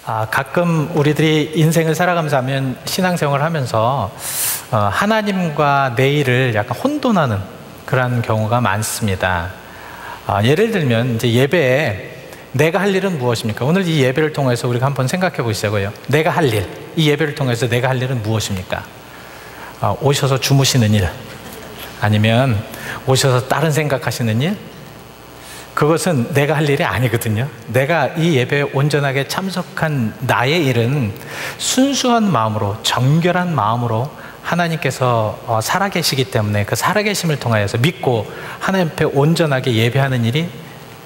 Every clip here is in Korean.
가끔 우리들이 인생을 살아가면서 하면 신앙생활을 하면서 하나님과 내일을 약간 혼돈하는 그런 경우가 많습니다. 예를 들면 이제 예배에 내가 할 일은 무엇입니까? 오늘 이 예배를 통해서 우리가 한번 생각해 보시자고요. 내가 할 일, 이 예배를 통해서 내가 할 일은 무엇입니까? 오셔서 주무시는 일, 아니면 오셔서 다른 생각하시는 일? 그것은 내가 할 일이 아니거든요. 내가 이 예배에 온전하게 참석한 나의 일은 순수한 마음으로, 정결한 마음으로 하나님께서 살아계시기 때문에 그 살아계심을 통하여서 믿고 하나님 앞에 온전하게 예배하는 일이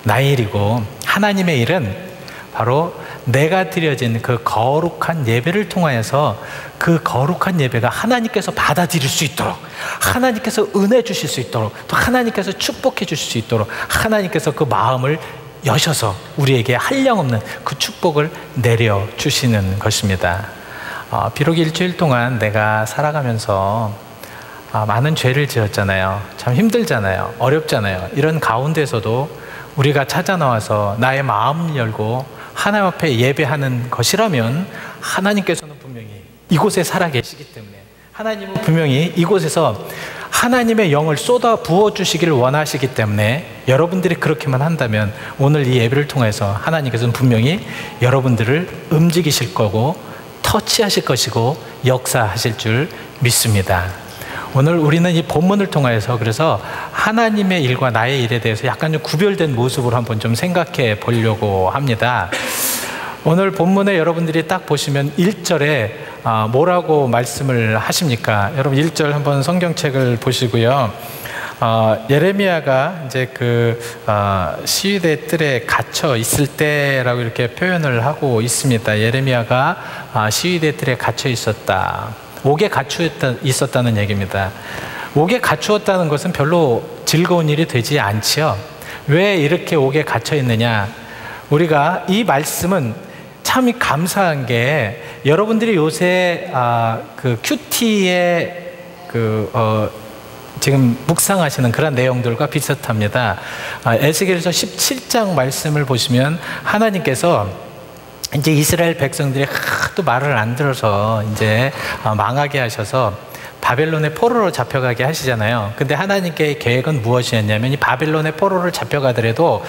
나의 일이고, 하나님의 일은 바로 내가 드려진 그 거룩한 예배를 통하여서 그 거룩한 예배가 하나님께서 받아들일 수 있도록, 하나님께서 은혜 주실 수 있도록, 또 하나님께서 축복해 주실 수 있도록 하나님께서 그 마음을 여셔서 우리에게 한량없는 그 축복을 내려주시는 것입니다. 비록 일주일 동안 내가 살아가면서 많은 죄를 지었잖아요. 참 힘들잖아요. 어렵잖아요. 이런 가운데서도 우리가 찾아 나와서 나의 마음을 열고 하나님 앞에 예배하는 것이라면 하나님께서는 분명히 이곳에 살아계시기 때문에, 하나님은 분명히 이곳에서 하나님의 영을 쏟아 부어주시기를 원하시기 때문에, 여러분들이 그렇게만 한다면 오늘 이 예배를 통해서 하나님께서는 분명히 여러분들을 움직이실 거고 터치하실 것이고 역사하실 줄 믿습니다. 오늘 우리는 이 본문을 통해서 그래서 하나님의 일과 나의 일에 대해서 약간 좀 구별된 모습으로 한번 좀 생각해 보려고 합니다. 오늘 본문에 여러분들이 딱 보시면 1절에 뭐라고 말씀을 하십니까? 여러분 1절 한번 성경책을 보시고요. 예레미야가 이제 그 시위대 뜰에 갇혀 있을 때라고 이렇게 표현을 하고 있습니다. 예레미야가 시위대 뜰에 갇혀 있었다. 옥에 갇혀 있었다는 얘기입니다. 옥에 갇혔다는 것은 별로 즐거운 일이 되지 않지요. 왜 이렇게 옥에 갇혀 있느냐? 우리가 이 말씀은 참 감사한 게, 여러분들이 요새 그 큐티에 지금 묵상하시는 그런 내용들과 비슷합니다. 에스겔서 17장 말씀을 보시면 하나님께서 이제 이스라엘 백성들이 하도 말을 안 들어서 이제 망하게 하셔서 바벨론의 포로로 잡혀가게 하시잖아요. 근데 하나님께 계획은 무엇이었냐면, 이 바벨론의 포로를 잡혀가더라도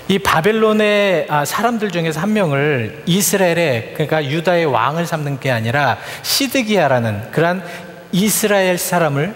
이 바벨론의 사람들 중에서 한 명을 이스라엘의, 그러니까 유다의 왕을 삼는 게 아니라 시드기야라는 그런 이스라엘 사람을,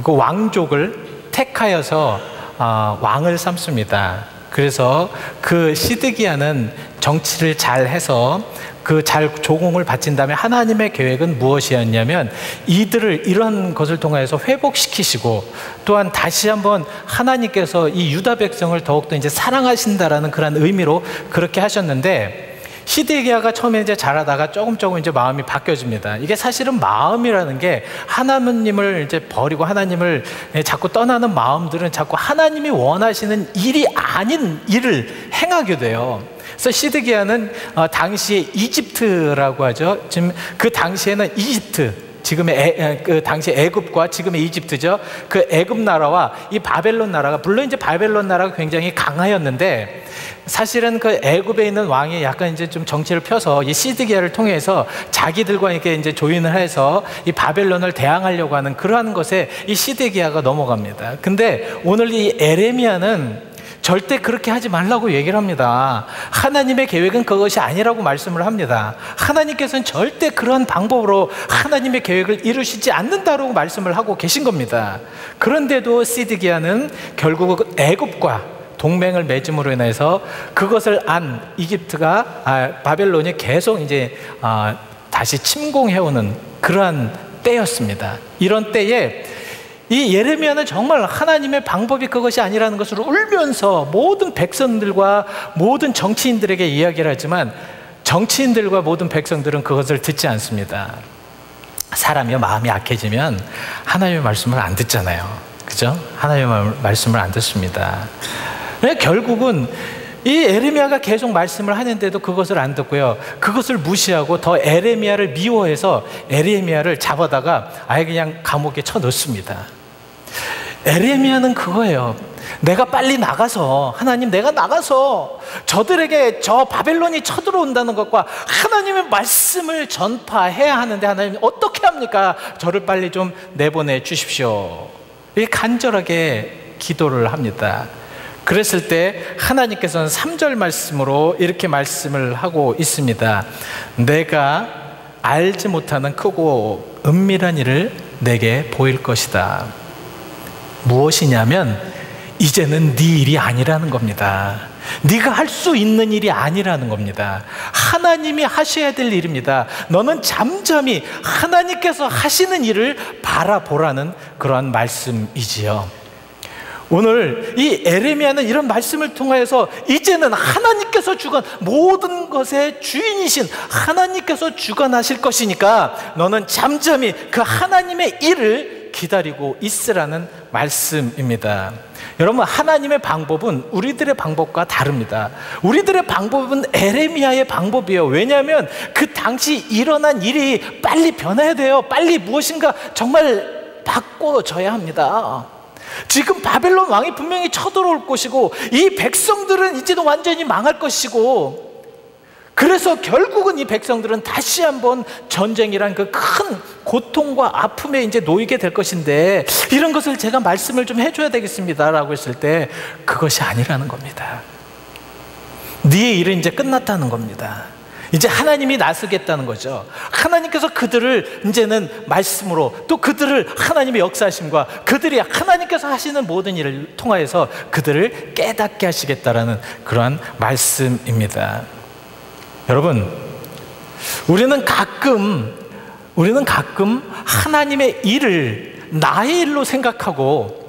그 왕족을 택하여서 왕을 삼습니다. 그래서 그 시드기야는 정치를 잘 해서 그 잘 조공을 바친 다음에 하나님의 계획은 무엇이었냐면, 이들을 이런 것을 통해서 회복시키시고, 또한 다시 한번 하나님께서 이 유다 백성을 더욱더 이제 사랑하신다라는 그런 의미로 그렇게 하셨는데, 시드기야가 처음에 이제 잘하다가 조금 이제 마음이 바뀌어집니다. 이게 사실은 마음이라는 게 하나님을 이제 버리고 하나님을 자꾸 떠나는 마음들은 자꾸 하나님이 원하시는 일이 아닌 일을 행하게 돼요. 그래서 시드기야는 당시에 이집트라고 하죠. 지금 그 당시에는 이집트, 지금의 그 당시 애굽과 지금의 이집트죠. 그 애굽 나라와 이 바벨론 나라가, 물론 이제 바벨론 나라가 굉장히 강하였는데, 사실은 그 애굽에 있는 왕이 약간 이제 좀 정치를 펴서 이 시드기야를 통해서 자기들과 이렇게 이제 조인을 해서 이 바벨론을 대항하려고 하는 그러한 것에 이 시드기야가 넘어갑니다. 근데 오늘 이 에레미야는 절대 그렇게 하지 말라고 얘기를 합니다. 하나님의 계획은 그것이 아니라고 말씀을 합니다. 하나님께서는 절대 그런 방법으로 하나님의 계획을 이루시지 않는다고 말씀을 하고 계신 겁니다. 그런데도 시드기야는 결국 애굽과 동맹을 맺음으로 인해서 그것을 안 이집트가, 바벨론이 계속 이제 다시 침공해오는 그러한 때였습니다. 이런 때에 이 예레미야는 정말 하나님의 방법이 그것이 아니라는 것을 울면서 모든 백성들과 모든 정치인들에게 이야기를 하지만, 정치인들과 모든 백성들은 그것을 듣지 않습니다. 사람이 마음이 약해지면 하나님의 말씀을 안 듣잖아요. 그죠? 하나님의 말씀을 안 듣습니다. 결국은 이 에레미야가 계속 말씀을 하는데도 그것을 안 듣고요, 그것을 무시하고 더 에레미야를 미워해서 에레미야를 잡아다가 아예 그냥 감옥에 쳐넣습니다. 에레미야는 그거예요. 내가 빨리 나가서, 하나님 내가 나가서 저들에게 저 바벨론이 쳐들어온다는 것과 하나님의 말씀을 전파해야 하는데 하나님 어떻게 합니까? 저를 빨리 좀 내보내 주십시오. 이렇게 간절하게 기도를 합니다. 그랬을 때 하나님께서는 3절 말씀으로 이렇게 말씀을 하고 있습니다. 내가 알지 못하는 크고 은밀한 일을 내게 보일 것이다. 무엇이냐면 이제는 네 일이 아니라는 겁니다. 네가 할 수 있는 일이 아니라는 겁니다. 하나님이 하셔야 될 일입니다. 너는 잠잠히 하나님께서 하시는 일을 바라보라는 그러한 말씀이지요. 오늘 이 에레미야는 이런 말씀을 통하여서 이제는 하나님께서 주관, 모든 것의 주인이신 하나님께서 주관하실 것이니까 너는 잠잠히 그 하나님의 일을 기다리고 있으라는 말씀입니다. 여러분, 하나님의 방법은 우리들의 방법과 다릅니다. 우리들의 방법은 에레미야의 방법이에요. 왜냐하면 그 당시 일어난 일이 빨리 변해야 돼요. 빨리 무엇인가 정말 바꿔져야 합니다. 지금 바벨론 왕이 분명히 쳐들어올 것이고 이 백성들은 이제는 완전히 망할 것이고, 그래서 결국은 이 백성들은 다시 한번 전쟁이란 그 큰 고통과 아픔에 이제 놓이게 될 것인데, 이런 것을 제가 말씀을 좀 해줘야 되겠습니다 라고 했을 때 그것이 아니라는 겁니다. 네 일은 이제 끝났다는 겁니다. 이제 하나님이 나서겠다는 거죠. 하나님께서 그들을 이제는 말씀으로, 또 그들을 하나님의 역사하심과 그들이 하나님께서 하시는 모든 일을 통하여서 그들을 깨닫게 하시겠다라는 그러한 말씀입니다. 여러분, 우리는 가끔 하나님의 일을 나의 일로 생각하고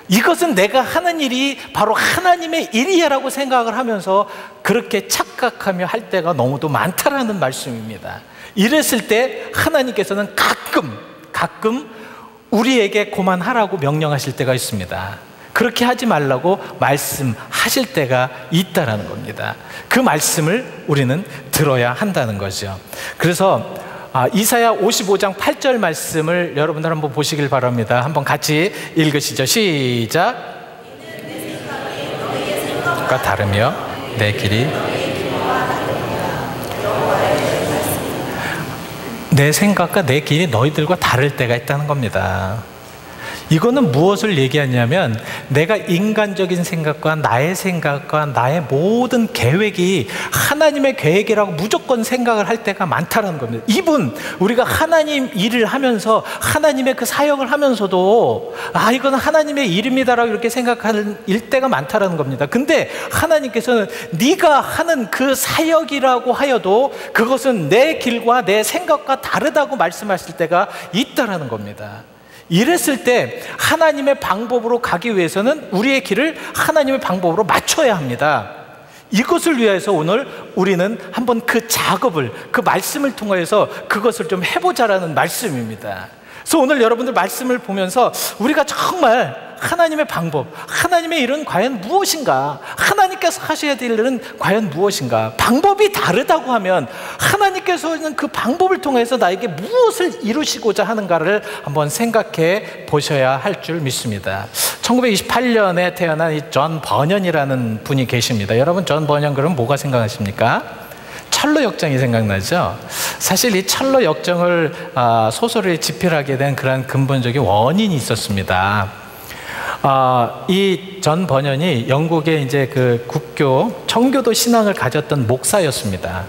이것은 내가 하는 일이 바로 하나님의 일이야 라고 생각을 하면서 그렇게 착각하며 할 때가 너무도 많다라는 말씀입니다. 이랬을 때 하나님께서는 가끔 우리에게 그만하라고 명령하실 때가 있습니다. 그렇게 하지 말라고 말씀하실 때가 있다라는 겁니다. 그 말씀을 우리는 들어야 한다는 거죠. 그래서 이사야 55장 8절 말씀을 여러분들 한번 보시길 바랍니다. 한번 같이 읽으시죠. 시작. 가 다르며 내 길이 내 생각과 내 길이 너희들과 다를 때가 있다는 겁니다. 이거는 무엇을 얘기하냐면 내가 인간적인 생각과 나의 모든 계획이 하나님의 계획이라고 무조건 생각을 할 때가 많다는 겁니다. 우리가 하나님 일을 하면서 하나님의 그 사역을 하면서도 이거는 하나님의 일입니다라고 이렇게 생각하는 일때가 많다는 겁니다. 근데 하나님께서는 네가 하는 그 사역이라고 하여도 그것은 내 길과 내 생각과 다르다고 말씀하실 때가 있다는 겁니다. 이랬을 때 하나님의 방법으로 가기 위해서는 우리의 길을 하나님의 방법으로 맞춰야 합니다. 이것을 위해서 오늘 우리는 한번 그 작업을, 그 말씀을 통해서 그것을 좀 해보자라는 말씀입니다. 그래서 오늘 여러분들 말씀을 보면서 우리가 정말 하나님의 방법, 하나님의 일은 과연 무엇인가? 하나님께서 하셔야 될 일은 과연 무엇인가? 방법이 다르다고 하면 하나님께서는 그 방법을 통해서 나에게 무엇을 이루시고자 하는가를 한번 생각해 보셔야 할 줄 믿습니다. 1928년에 태어난 이 존 버년이라는 분이 계십니다. 여러분, 존 버년 그러면 뭐가 생각하십니까? 철로 역정이 생각나죠? 사실 이 철로 역정을 소설에 집필하게 된 그런 근본적인 원인이 있었습니다. 이 존 버년이 영국의 이제 그 국교 청교도 신앙을 가졌던 목사였습니다.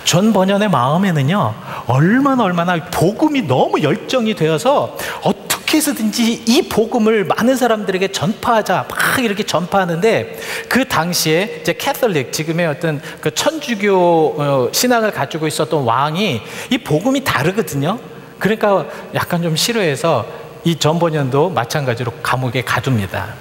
존 버년의 마음에는요, 얼마나 복음이 너무 열정이 되어서 어떻게 해서든지 이 복음을 많은 사람들에게 전파하자, 막 이렇게 전파하는데, 그 당시에 이제 캐톨릭, 지금의 어떤 그 천주교 신앙을 가지고 있었던 왕이 이 복음이 다르거든요. 그러니까 약간 좀 싫어해서 이 존 버년도 마찬가지로 감옥에 가둡니다.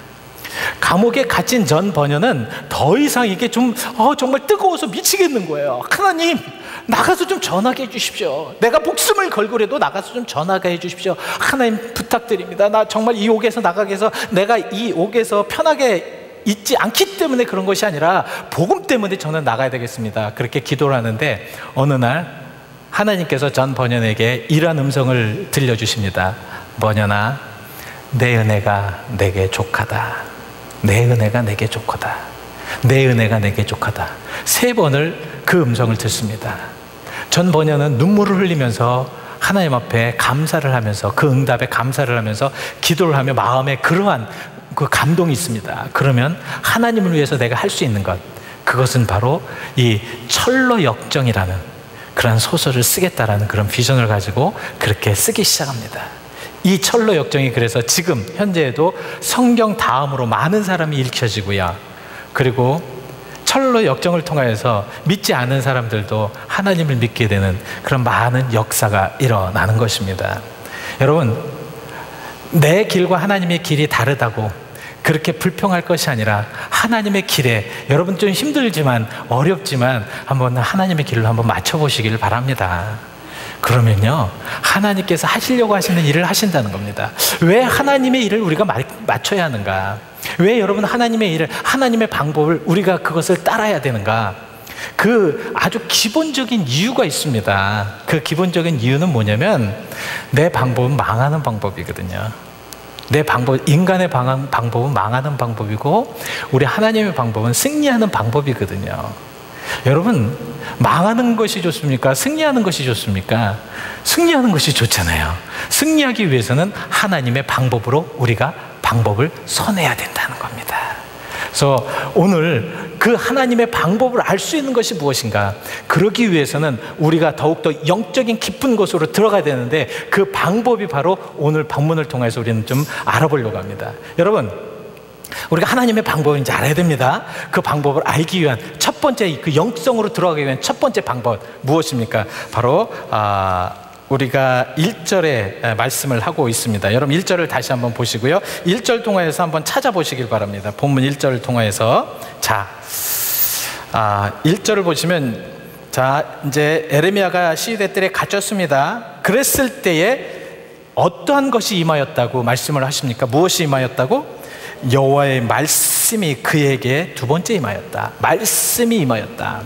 감옥에 갇힌 존 버년은 더 이상 이게 좀 정말 뜨거워서 미치겠는 거예요. 하나님, 나가서 좀 전하게 해주십시오. 내가 목숨을 걸고라도 나가서 좀 전하게 해주십시오. 하나님 부탁드립니다. 나 정말 이 옥에서 나가게 해서 내가 이 옥에서 편하게 있지 않기 때문에 그런 것이 아니라 복음 때문에 저는 나가야 되겠습니다. 그렇게 기도를 하는데 어느 날 하나님께서 존 버년에게 이런 음성을 들려주십니다. 버년아, 내 은혜가 내게 족하다. 내 은혜가 내게 족하다. 내 은혜가 내게 족하다. 3번을 그 음성을 듣습니다. 전 번역은 눈물을 흘리면서 하나님 앞에 감사를 하면서 그 응답에 감사를 하면서 기도를 하며 마음에 그러한 그 감동이 있습니다. 그러면 하나님을 위해서 내가 할 수 있는 것, 그것은 바로 이 철로 역정이라는 그런 소설을 쓰겠다라는 그런 비전을 가지고 그렇게 쓰기 시작합니다. 이 철로 역정이 그래서 지금 현재에도 성경 다음으로 많은 사람이 읽혀지고요. 그리고 철로 역정을 통하여서 믿지 않은 사람들도 하나님을 믿게 되는 그런 많은 역사가 일어나는 것입니다. 여러분, 내 길과 하나님의 길이 다르다고 그렇게 불평할 것이 아니라 하나님의 길에, 여러분 좀 힘들지만 어렵지만 한번 하나님의 길로 한번 맞춰보시기를 바랍니다. 그러면요, 하나님께서 하시려고 하시는 일을 하신다는 겁니다. 왜 하나님의 일을 우리가 맞춰야 하는가? 왜 여러분 하나님의 일을, 하나님의 방법을 우리가 그것을 따라야 되는가? 그 아주 기본적인 이유가 있습니다. 그 기본적인 이유는 뭐냐면 내 방법은 망하는 방법이거든요. 내 방법, 인간의 방법은 망하는 방법이고 우리 하나님의 방법은 승리하는 방법이거든요. 여러분, 망하는 것이 좋습니까? 승리하는 것이 좋습니까? 승리하는 것이 좋잖아요. 승리하기 위해서는 하나님의 방법으로 우리가 방법을 선해야 된다는 겁니다. 그래서 오늘 그 하나님의 방법을 알 수 있는 것이 무엇인가? 그러기 위해서는 우리가 더욱더 영적인 깊은 곳으로 들어가야 되는데 그 방법이 바로 오늘 본문을 통해서 우리는 좀 알아보려고 합니다. 여러분, 우리가 하나님의 방법을 이제 알아야 됩니다. 그 방법을 알기 위한 첫 번째, 그 영성으로 들어가기 위한 첫 번째 방법 무엇입니까? 바로 우리가 1절에 말씀을 하고 있습니다. 여러분 1절을 다시 한번 보시고요, 1절 통해서 한번 찾아보시길 바랍니다. 본문 1절을 통해서. 자, 1절을 보시면, 자, 이제 에레미야가 시위대 뜰에 갇혔습니다. 그랬을 때에 어떠한 것이 임하였다고 말씀을 하십니까? 무엇이 임하였다고? 여호와의 말씀이 그에게 두 번째 임하였다. 말씀이 임하였다.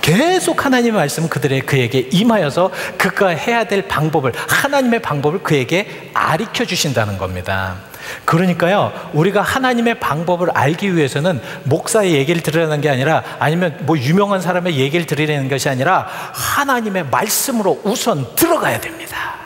계속 하나님의 말씀은 그에게 임하여서 그가 해야 될 방법을, 하나님의 방법을 그에게 가르쳐 주신다는 겁니다. 그러니까요, 우리가 하나님의 방법을 알기 위해서는 목사의 얘기를 들으려는 게 아니라, 아니면 뭐 유명한 사람의 얘기를 들으려는 것이 아니라 하나님의 말씀으로 우선 들어가야 됩니다.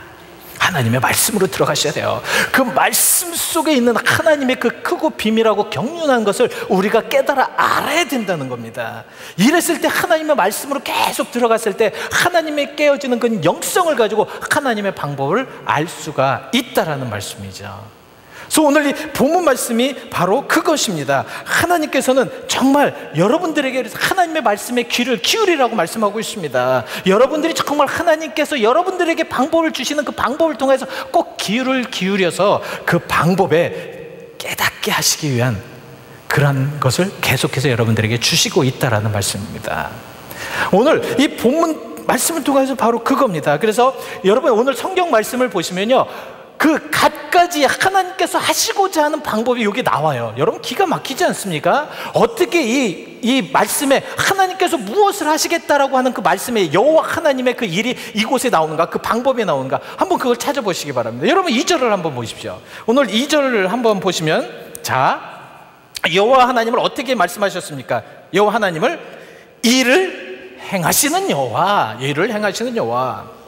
하나님의 말씀으로 들어가셔야 돼요. 그 말씀 속에 있는 하나님의 그 크고 비밀하고 경륜한 것을 우리가 깨달아 알아야 된다는 겁니다. 이랬을 때 하나님의 말씀으로 계속 들어갔을 때 하나님의 깨어지는 그 영성을 가지고 하나님의 방법을 알 수가 있다라는 말씀이죠. 그래서 오늘 이 본문 말씀이 바로 그것입니다. 하나님께서는 정말 여러분들에게 하나님의 말씀에 귀를 기울이라고 말씀하고 있습니다. 여러분들이 정말 하나님께서 여러분들에게 방법을 주시는 그 방법을 통해서 꼭 귀를 기울여서 그 방법에 깨닫게 하시기 위한 그런 것을 계속해서 여러분들에게 주시고 있다라는 말씀입니다. 오늘 이 본문 말씀을 통해서 바로 그겁니다. 그래서 여러분 오늘 성경 말씀을 보시면요, 그 갖가지 하나님께서 하시고자 하는 방법이 여기 나와요. 여러분 기가 막히지 않습니까? 어떻게 이 말씀에 하나님께서 무엇을 하시겠다라고 하는 그 말씀에 여호와 하나님의 그 일이 이곳에 나오는가, 그 방법이 나오는가, 한번 그걸 찾아보시기 바랍니다. 여러분 2절을 한번 보십시오. 오늘 2절을 한번 보시면, 자, 여호와 하나님을 어떻게 말씀하셨습니까? 여호와 하나님을 일을 행하시는 여호와, 일을 행하시는 여호와.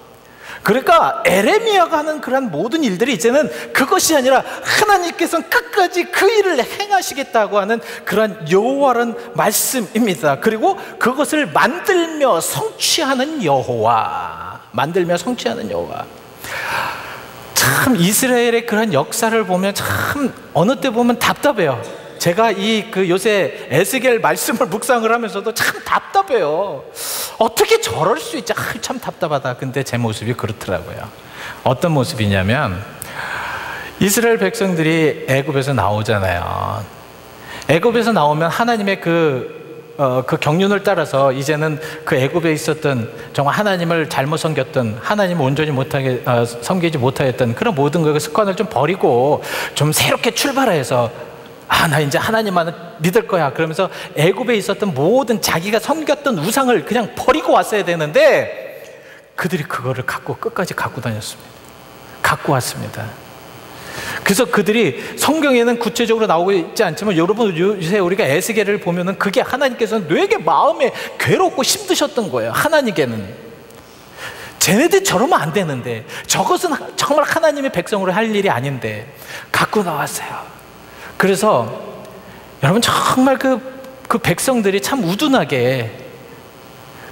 그러니까 에레미야가 하는 그런 모든 일들이 이제는 그것이 아니라 하나님께서는 끝까지 그 일을 행하시겠다고 하는 그런 여호와라는 말씀입니다. 그리고 그것을 만들며 성취하는 여호와, 만들며 성취하는 여호와. 참 이스라엘의 그런 역사를 보면 참 어느 때 보면 답답해요. 제가 요새 에스겔 말씀을 묵상을 하면서도 참 답답해요. 어떻게 저럴 수 있지? 참 답답하다. 근데 제 모습이 그렇더라고요. 어떤 모습이냐면, 이스라엘 백성들이 애굽에서 나오잖아요. 애굽에서 나오면 하나님의 그 경륜을 따라서 이제는 그 애굽에 있었던 정말 하나님을 잘못 섬겼던, 하나님을 온전히 못하게 섬기지 못하였던 그런 모든 그 습관을 좀 버리고 좀 새롭게 출발해서, 나 이제 하나님만을 믿을 거야. 그러면서 애굽에 있었던 모든 자기가 섬겼던 우상을 그냥 버리고 왔어야 되는데 그들이 그거를 끝까지 갖고 다녔습니다. 갖고 왔습니다. 그래서 그들이 성경에는 구체적으로 나오고 있지 않지만 여러분 요새 우리가 에스겔을 보면은 그게 하나님께서는 되게 마음에 괴롭고 힘드셨던 거예요. 하나님께는 쟤네들 저러면 안 되는데, 저것은 정말 하나님의 백성으로 할 일이 아닌데 갖고 나왔어요. 그래서 여러분 정말 그 백성들이 참 우둔하게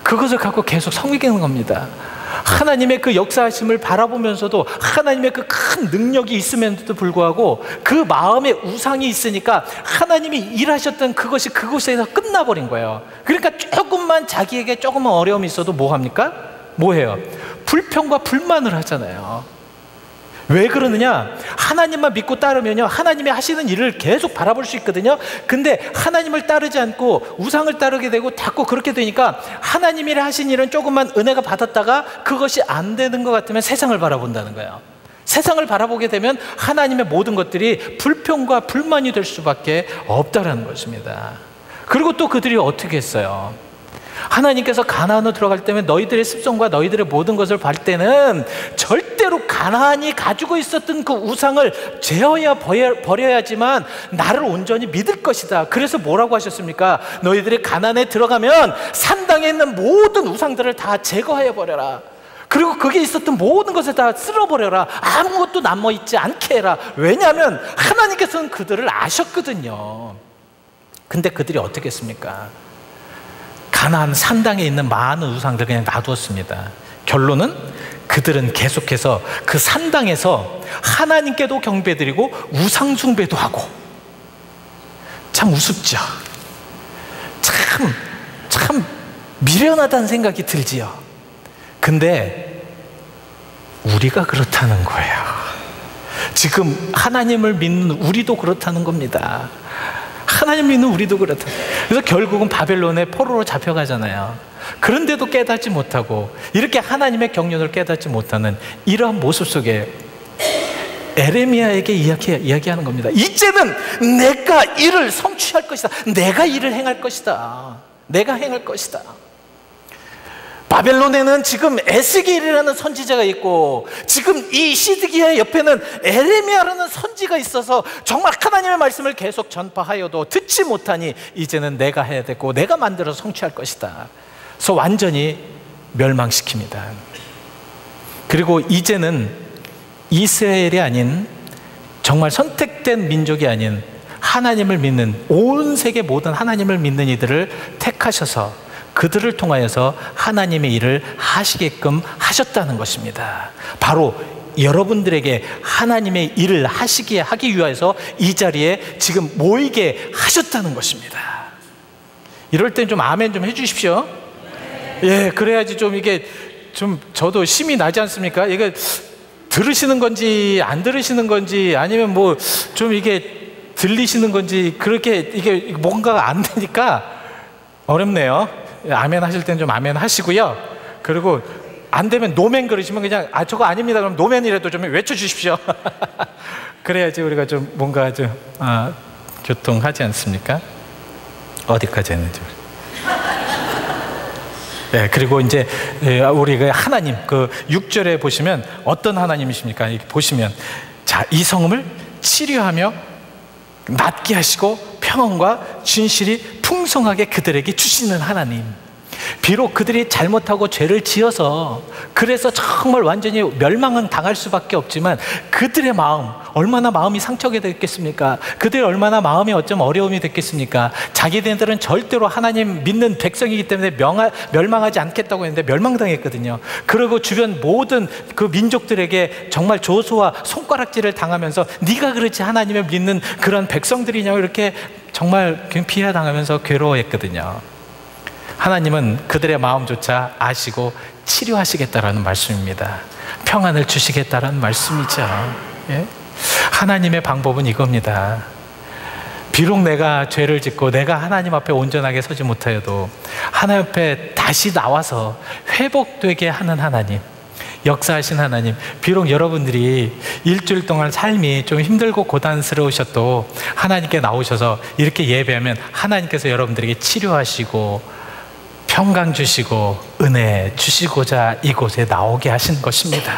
그것을 갖고 계속 섬기는 겁니다. 하나님의 그 역사하심을 바라보면서도 하나님의 그 큰 능력이 있음에도 불구하고 그 마음에 우상이 있으니까 하나님이 일하셨던 그것이 그곳에서 끝나버린 거예요. 그러니까 조금만 자기에게 조금만 어려움이 있어도 뭐 합니까? 뭐 해요? 불평과 불만을 하잖아요. 왜 그러느냐? 하나님만 믿고 따르면요, 하나님이 하시는 일을 계속 바라볼 수 있거든요. 근데 하나님을 따르지 않고 우상을 따르게 되고 자꾸 그렇게 되니까 하나님이 하신 일은 조금만 은혜가 받았다가 그것이 안 되는 것 같으면 세상을 바라본다는 거예요. 세상을 바라보게 되면 하나님의 모든 것들이 불평과 불만이 될 수밖에 없다는 것입니다. 그리고 또 그들이 어떻게 했어요? 하나님께서 가나안으로 들어갈 때면 너희들의 습성과 너희들의 모든 것을 볼 때는 절대로 가나안이 가지고 있었던 그 우상을 제어해야 버려야지만 나를 온전히 믿을 것이다. 그래서 뭐라고 하셨습니까? 너희들이 가나안에 들어가면 산당에 있는 모든 우상들을 다 제거해 버려라. 그리고 거기에 있었던 모든 것을 다 쓸어버려라. 아무것도 남아있지 않게 해라. 왜냐하면 하나님께서는 그들을 아셨거든요. 근데 그들이 어떻게 했습니까? 가나안 산당에 있는 많은 우상들 그냥 놔두었습니다. 결론은 그들은 계속해서 그 산당에서 하나님께도 경배드리고 우상 숭배도 하고. 참 우습죠. 참 미련하다는 생각이 들지요. 근데 우리가 그렇다는 거예요. 지금 하나님을 믿는 우리도 그렇다는 겁니다. 하나님 믿는 우리도 그렇다. 그래서 결국은 바벨론의 포로로 잡혀가잖아요. 그런데도 깨닫지 못하고 이렇게 하나님의 경륜을 깨닫지 못하는 이러한 모습 속에 에레미야에게 이야기하는 겁니다. 이제는 내가 일을 성취할 것이다. 내가 일을 행할 것이다. 내가 행할 것이다. 바벨론에는 지금 에스겔이라는 선지자가 있고 지금 이 시드기야 옆에는 에레미야라는 선지가 있어서 정말 하나님의 말씀을 계속 전파하여도 듣지 못하니 이제는 내가 해야 되고 내가 만들어 성취할 것이다. 그래서 완전히 멸망시킵니다. 그리고 이제는 이스라엘이 아닌 정말 선택된 민족이 아닌 하나님을 믿는 온 세계 모든 하나님을 믿는 이들을 택하셔서 그들을 통하여서 하나님의 일을 하시게끔 하셨다는 것입니다. 바로 여러분들에게 하나님의 일을 하기 위해서 이 자리에 지금 모이게 하셨다는 것입니다. 이럴 땐 좀 아멘 좀 해주십시오. 예, 그래야지 좀 이게 좀 저도 힘이 나지 않습니까? 이게 들으시는 건지 안 들으시는 건지 아니면 뭐 좀 이게 들리시는 건지 그렇게 이게 뭔가가 안 되니까 어렵네요. 아멘 하실 때는 좀 아멘 하시고요. 그리고 안 되면 노멘 그러시면 그냥 저거 아닙니다. 그럼 노멘이라도 좀 외쳐주십시오. 그래야지 우리가 좀 뭔가 좀 교통하지 않습니까? 어디까지 했는지. 네, 그리고 이제 우리 그 하나님 그 6절에 보시면 어떤 하나님이십니까? 이렇게 보시면 자, 이 성읍을 치료하며 낫게 하시고 평안과 진실이 풍성하게 그들에게 주시는 하나님. 비록 그들이 잘못하고 죄를 지어서 그래서 정말 완전히 멸망은 당할 수밖에 없지만 그들의 마음 얼마나 마음이 상처가 됐겠습니까? 그들이 얼마나 마음이 어쩜 어려움이 됐겠습니까? 자기들은 절대로 하나님 믿는 백성이기 때문에 멸망하지 않겠다고 했는데 멸망당했거든요. 그리고 주변 모든 그 민족들에게 정말 조소와 손가락질을 당하면서 네가 그렇지 하나님을 믿는 그런 백성들이냐고 이렇게 정말 비하당하면서 괴로워했거든요. 하나님은 그들의 마음조차 아시고 치료하시겠다라는 말씀입니다. 평안을 주시겠다라는 말씀이죠. 예? 하나님의 방법은 이겁니다. 비록 내가 죄를 짓고 내가 하나님 앞에 온전하게 서지 못하여도 하나님 앞에 다시 나와서 회복되게 하는 하나님, 역사하신 하나님. 비록 여러분들이 일주일 동안 삶이 좀 힘들고 고단스러우셔도 하나님께 나오셔서 이렇게 예배하면 하나님께서 여러분들에게 치료하시고 평강 주시고 은혜 주시고자 이곳에 나오게 하신 것입니다.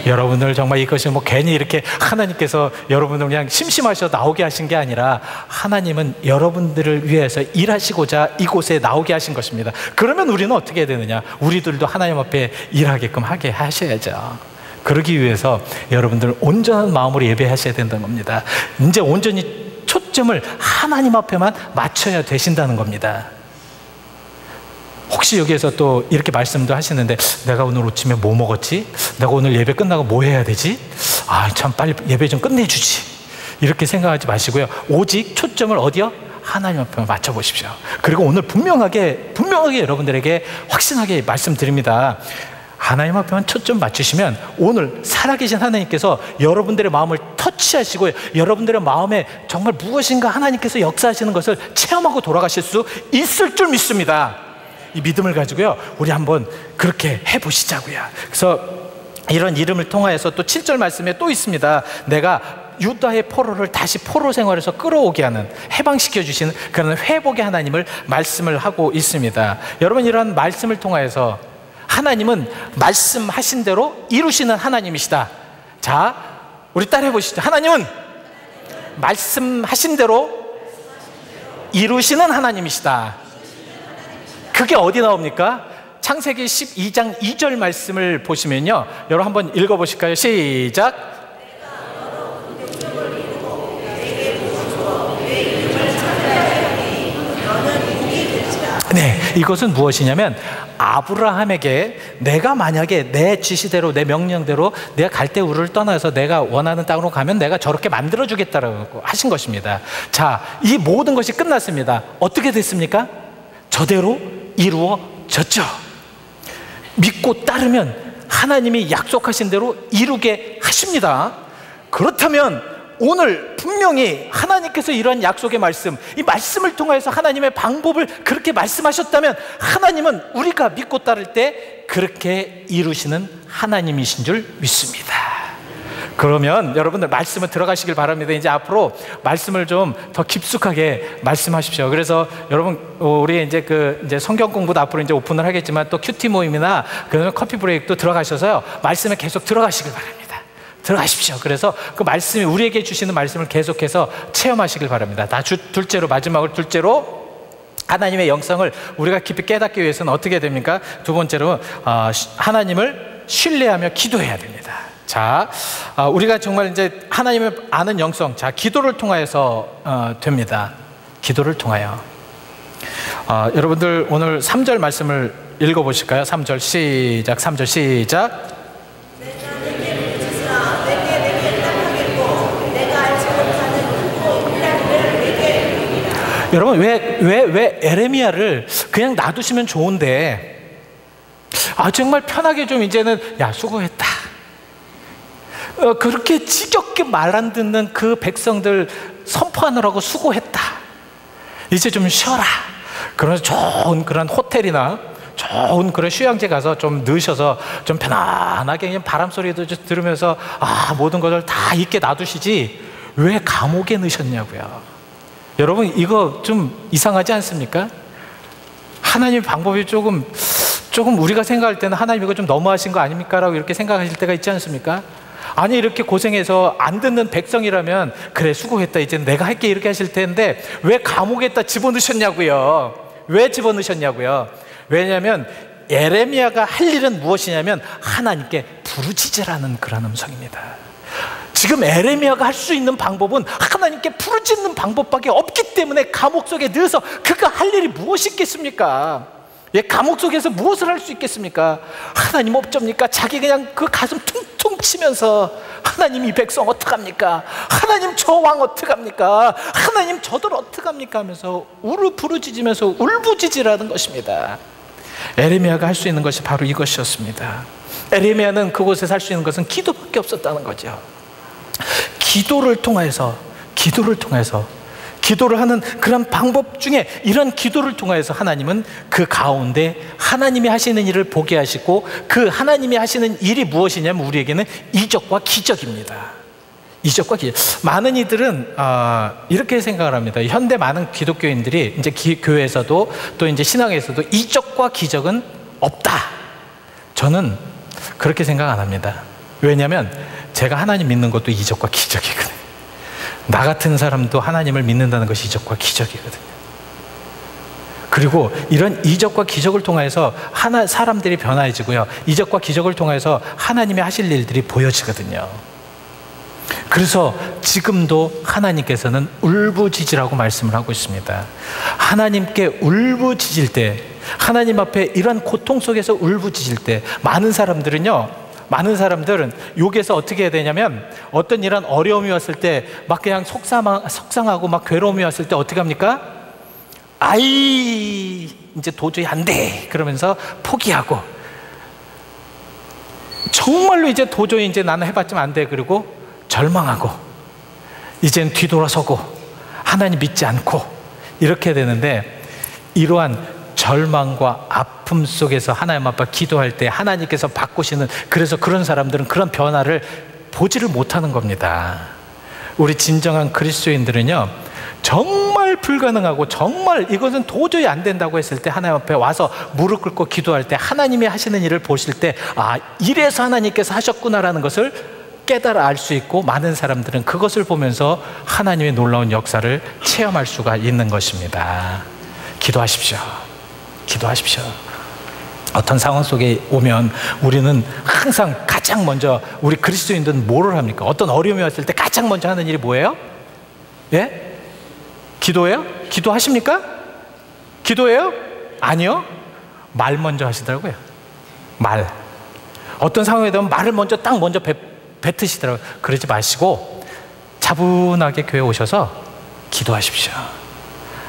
여러분들 정말 이것이 뭐 괜히 이렇게 하나님께서 여러분들 그냥 심심하셔서 나오게 하신 게 아니라 하나님은 여러분들을 위해서 일하시고자 이곳에 나오게 하신 것입니다. 그러면 우리는 어떻게 해야 되느냐? 우리들도 하나님 앞에 일하게끔 하게 하셔야죠. 그러기 위해서 여러분들 온전한 마음으로 예배하셔야 된다는 겁니다. 이제 온전히 초점을 하나님 앞에만 맞춰야 되신다는 겁니다. 혹시 여기에서 또 이렇게 말씀도 하시는데, 내가 오늘 아침에 뭐 먹었지? 내가 오늘 예배 끝나고 뭐 해야 되지? 참 빨리 예배 좀 끝내주지. 이렇게 생각하지 마시고요. 오직 초점을 어디요? 하나님 앞에 맞춰보십시오. 그리고 오늘 분명하게 여러분들에게 확신하게 말씀드립니다. 하나님 앞에만 초점 맞추시면 오늘 살아계신 하나님께서 여러분들의 마음을 터치하시고 여러분들의 마음에 정말 무엇인가 하나님께서 역사하시는 것을 체험하고 돌아가실 수 있을 줄 믿습니다. 이 믿음을 가지고요, 우리 한번 그렇게 해보시자고요. 그래서 이런 이름을 통하여서 또 7절 말씀에 또 있습니다. 내가 유다의 포로를 다시 포로 생활에서 끌어오게 하는, 해방시켜 주시는 그런 회복의 하나님을 말씀을 하고 있습니다. 여러분, 이런 말씀을 통하여서 하나님은 말씀하신 대로 이루시는 하나님이시다. 자, 우리 따라해 보시죠. 하나님은 말씀하신 대로 이루시는 하나님이시다. 그게 어디 나옵니까? 창세기 12장 2절 말씀을 보시면요, 여러분 한번 읽어보실까요? 시작. 네, 이것은 무엇이냐면 아브라함에게 내가 만약에 내 지시대로, 내 명령대로 내가 갈대우르를 떠나서 내가 원하는 땅으로 가면 내가 저렇게 만들어주겠다라고 하신 것입니다. 자, 이 모든 것이 끝났습니다. 어떻게 됐습니까? 저대로 이루어졌죠. 믿고 따르면 하나님이 약속하신 대로 이루게 하십니다. 그렇다면 오늘 분명히 하나님께서 이러한 약속의 말씀, 이 말씀을 통해서 하나님의 방법을 그렇게 말씀하셨다면 하나님은 우리가 믿고 따를 때 그렇게 이루시는 하나님이신 줄 믿습니다. 그러면 여러분들 말씀을 들어가시길 바랍니다. 이제 앞으로 말씀을 좀 더 깊숙하게 말씀하십시오. 그래서 여러분, 우리 이제 성경 공부도 앞으로 이제 오픈을 하겠지만 또 큐티 모임이나 그다음에 커피 브레이크도 들어가셔서요, 말씀에 계속 들어가시길 바랍니다. 들어가십시오. 그래서 그 말씀이 우리에게 주시는 말씀을 계속해서 체험하시길 바랍니다. 둘째로, 마지막으로 둘째로, 하나님의 영성을 우리가 깊이 깨닫기 위해서는 어떻게 됩니까? 두 번째로, 하나님을 신뢰하며 기도해야 됩니다. 자, 우리가 정말 이제 하나님을 아는 영성, 자, 기도를 통하여서 됩니다. 기도를 통하여. 여러분들 오늘 3절 말씀을 읽어보실까요? 3절 시작. 3절 시작. 여러분, 왜 에레미야를 그냥 놔두시면 좋은데, 정말 편하게 좀 이제는, 야, 수고했다. 그렇게 지겹게 말 안 듣는 그 백성들 선포하느라고 수고했다. 이제 좀 쉬어라. 그러면서 좋은 그런 호텔이나 좋은 그런 휴양지 가서 좀 넣으셔서 좀 편안하게 그냥 바람 소리도 들으면서 모든 것을 다 잊게 놔두시지 왜 감옥에 넣으셨냐고요. 여러분, 이거 좀 이상하지 않습니까? 하나님의 방법이 조금 우리가 생각할 때는 하나님 이거 좀 너무하신 거 아닙니까? 라고 이렇게 생각하실 때가 있지 않습니까? 아니, 이렇게 고생해서 안 듣는 백성이라면 그래, 수고했다, 이제 내가 할게, 이렇게 하실 텐데 왜 감옥에다 집어넣으셨냐고요. 왜 집어넣으셨냐고요. 왜냐하면 에레미야가 할 일은 무엇이냐면 하나님께 부르짖으라는 그런 음성입니다. 지금 에레미야가 할 수 있는 방법은 하나님께 부르짖는 방법밖에 없기 때문에 감옥 속에 넣어서 그가 할 일이 무엇이 있겠습니까? 감옥 속에서 무엇을 할 수 있겠습니까? 하나님 어쩝니까? 자기 그냥 그 가슴 퉁퉁 치면서 하나님 이 백성 어떡합니까? 하나님 저 왕 어떡합니까? 하나님 저들 어떡합니까? 하면서 부르짖으면서 울부짖으라는 것입니다. 에레미야가 할 수 있는 것이 바로 이것이었습니다. 에레미야는 그곳에서 할 수 있는 것은 기도밖에 없었다는 거죠. 기도를 통해서 기도를 하는 그런 방법 중에 이런 기도를 통해서 하나님은 그 가운데 하나님이 하시는 일을 보게 하시고, 그 하나님이 하시는 일이 무엇이냐면 우리에게는 이적과 기적입니다. 이적과 기적. 많은 이들은 이렇게 생각을 합니다. 현대 많은 기독교인들이 이제 교회에서도 또 이제 신앙에서도 이적과 기적은 없다. 저는 그렇게 생각 안 합니다. 왜냐하면 제가 하나님 믿는 것도 이적과 기적이거든요. 나 같은 사람도 하나님을 믿는다는 것이 이적과 기적이거든요. 그리고 이런 이적과 기적을 통해서 사람들이 변화해지고요, 이적과 기적을 통해서 하나님이 하실 일들이 보여지거든요. 그래서 지금도 하나님께서는 울부짖으라고 말씀을 하고 있습니다. 하나님께 울부짖을 때, 하나님 앞에 이런 고통 속에서 울부짖을 때, 많은 사람들은 여기에서 어떻게 해야 되냐면, 어떤 이런 어려움이 왔을 때 막 그냥 속상하고 막 괴로움이 왔을 때 어떻게 합니까? 이제 도저히 안 돼 그러면서 포기하고, 정말로 이제 도저히 이제 나는 해봤지만 안 돼 그리고 절망하고, 이젠 뒤돌아서고 하나님 믿지 않고 이렇게 되는데, 이러한 절망과 아픔 속에서 하나님 앞에 기도할 때 하나님께서 바꾸시는, 그래서 그런 사람들은 그런 변화를 보지를 못하는 겁니다. 우리 진정한 그리스도인들은요, 정말 불가능하고 정말 이것은 도저히 안 된다고 했을 때 하나님 앞에 와서 무릎 꿇고 기도할 때, 하나님이 하시는 일을 보실 때, 이래서 하나님께서 하셨구나라는 것을 깨달아 알 수 있고, 많은 사람들은 그것을 보면서 하나님의 놀라운 역사를 체험할 수가 있는 것입니다. 기도하십시오. 기도하십시오. 어떤 상황 속에 오면 우리는 항상 가장 먼저, 우리 그리스도인들은 뭐를 합니까? 어떤 어려움이 왔을 때 가장 먼저 하는 일이 뭐예요? 예? 기도예요? 기도하십니까? 기도예요? 아니요. 말 먼저 하시더라고요. 말. 어떤 상황에 되면 말을 먼저 뱉으시더라고요. 그러지 마시고 차분하게 교회 오셔서 기도하십시오.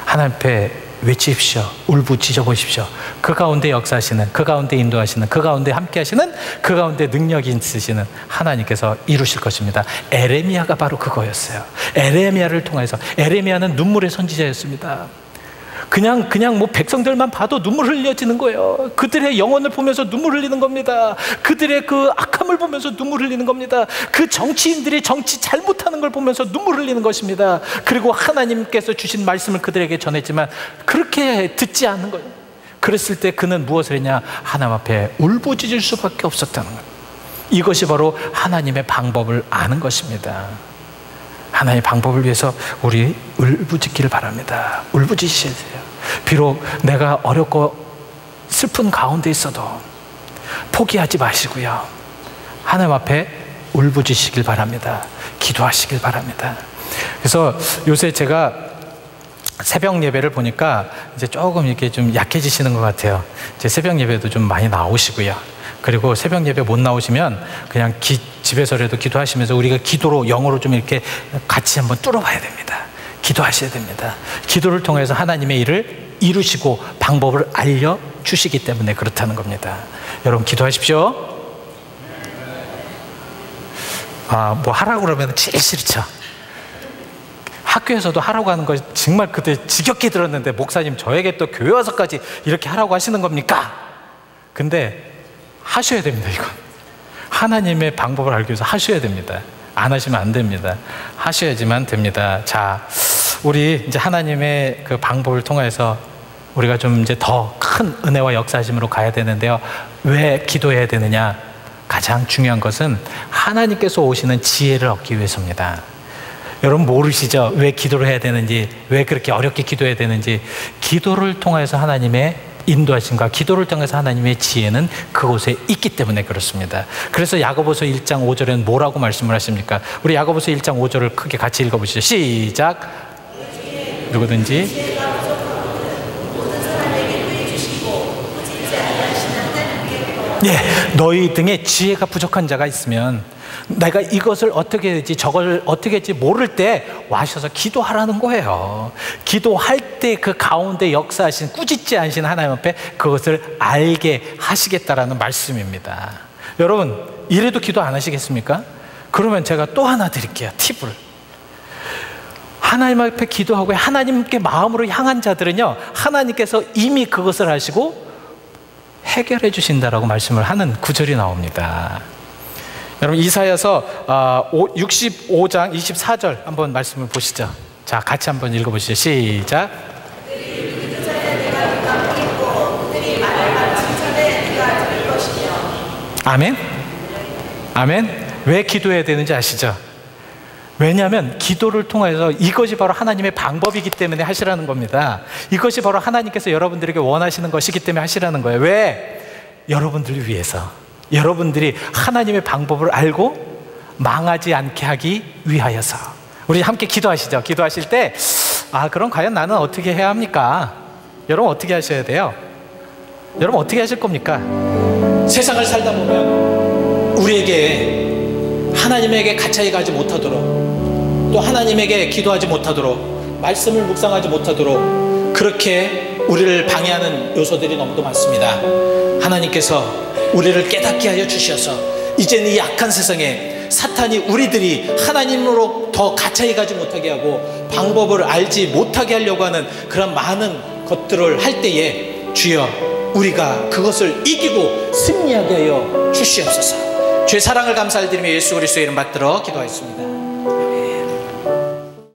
하나님 앞에 외치십시오. 울부짖어 보십시오. 그 가운데 역사하시는, 그 가운데 인도하시는, 그 가운데 함께 하시는, 그 가운데 능력이 있으시는 하나님께서 이루실 것입니다. 에레미야가 바로 그거였어요. 에레미야를 통해서, 에레미야는 눈물의 선지자였습니다. 그냥 뭐 백성들만 봐도 눈물 흘려지는 거예요. 그들의 영혼을 보면서 눈물 흘리는 겁니다. 그들의 그 악함을 보면서 눈물 흘리는 겁니다. 그 정치인들이 정치 잘못하는 걸 보면서 눈물 흘리는 것입니다. 그리고 하나님께서 주신 말씀을 그들에게 전했지만 그렇게 듣지 않는 거예요. 그랬을 때 그는 무엇을 했냐? 하나님 앞에 울부짖을 수밖에 없었다는 거예요. 이것이 바로 하나님의 방법을 아는 것입니다. 하나님의 방법을 위해서 우리 울부짖기를 바랍니다. 울부짖으셔야 돼요. 비록 내가 어렵고 슬픈 가운데 있어도 포기하지 마시고요, 하나님 앞에 울부짖으시길 바랍니다. 기도하시길 바랍니다. 그래서 요새 제가 새벽 예배를 보니까 이제 조금 이렇게 좀 약해지시는 것 같아요. 이제 새벽 예배도 좀 많이 나오시고요. 그리고 새벽 예배 못 나오시면 그냥 집에서라도 기도하시면서 우리가 기도로, 영어로 좀 이렇게 같이 한번 뚫어봐야 됩니다. 기도하셔야 됩니다. 기도를 통해서 하나님의 일을 이루시고 방법을 알려주시기 때문에 그렇다는 겁니다. 여러분 기도하십시오. 뭐 하라고 그러면 제일 싫죠. 학교에서도 하라고 하는 거 정말 그때 지겹게 들었는데, 목사님 저에게 또 교회 와서까지 이렇게 하라고 하시는 겁니까? 근데 하셔야 됩니다. 이건 하나님의 방법을 알기 위해서 하셔야 됩니다. 안 하시면 안 됩니다. 하셔야지만 됩니다. 자, 우리 이제 하나님의 그 방법을 통해서 우리가 좀 이제 더 큰 은혜와 역사하심으로 가야 되는데요. 왜 기도해야 되느냐? 가장 중요한 것은 하나님께서 오시는 지혜를 얻기 위해서입니다. 여러분 모르시죠? 왜 기도를 해야 되는지, 왜 그렇게 어렵게 기도해야 되는지. 기도를 통해서 하나님의 인도하심과 기도를 통해서 하나님의 지혜는 그곳에 있기 때문에 그렇습니다. 그래서 야고보서 1장 5절에는 뭐라고 말씀을 하십니까? 우리 야고보서 1장 5절을 크게 같이 읽어보시죠. 시작. 누구든지 너희 등에 지혜가 부족한 자가 있으면, 내가 이것을 어떻게 했지 저걸 어떻게 했지 모를 때 와셔서 기도하라는 거예요. 기도할 때 그 가운데 역사하신, 꾸짖지 않으신 하나님 앞에 그것을 알게 하시겠다라는 말씀입니다. 여러분 이래도 기도 안 하시겠습니까? 그러면 제가 또 하나 드릴게요. 팁을. 하나님 앞에 기도하고 하나님께 마음으로 향한 자들은요, 하나님께서 이미 그것을 하시고 해결해 주신다라고 말씀을 하는 구절이 나옵니다. 여러분 이사야서 65장 24절 한번 말씀을 보시죠. 자, 같이 한번 읽어보시죠. 시작. 아멘. 아멘. 왜 기도해야 되는지 아시죠? 왜냐하면 기도를 통해서 이것이 바로 하나님의 방법이기 때문에 하시라는 겁니다. 이것이 바로 하나님께서 여러분들에게 원하시는 것이기 때문에 하시라는 거예요. 왜? 여러분들을 위해서, 여러분들이 하나님의 방법을 알고 망하지 않게 하기 위하여서. 우리 함께 기도하시죠. 기도하실 때 그럼 과연 나는 어떻게 해야 합니까? 여러분 어떻게 하셔야 돼요? 여러분 어떻게 하실 겁니까? 세상을 살다 보면 우리에게 하나님에게 가까이 가지 못하도록, 또 하나님에게 기도하지 못하도록, 말씀을 묵상하지 못하도록 그렇게 우리를 방해하는 요소들이 너무도 많습니다. 하나님께서 우리를 깨닫게 하여 주셔서 이제는 이 악한 세상에 사탄이 우리들이 하나님으로 더 가까이 가지 못하게 하고 방법을 알지 못하게 하려고 하는 그런 많은 것들을 할 때에 주여 우리가 그것을 이기고 승리하게 하여 주시옵소서. 주의 사랑을 감사드리며 예수 그리스도의 이름 받들어 기도하였습니다.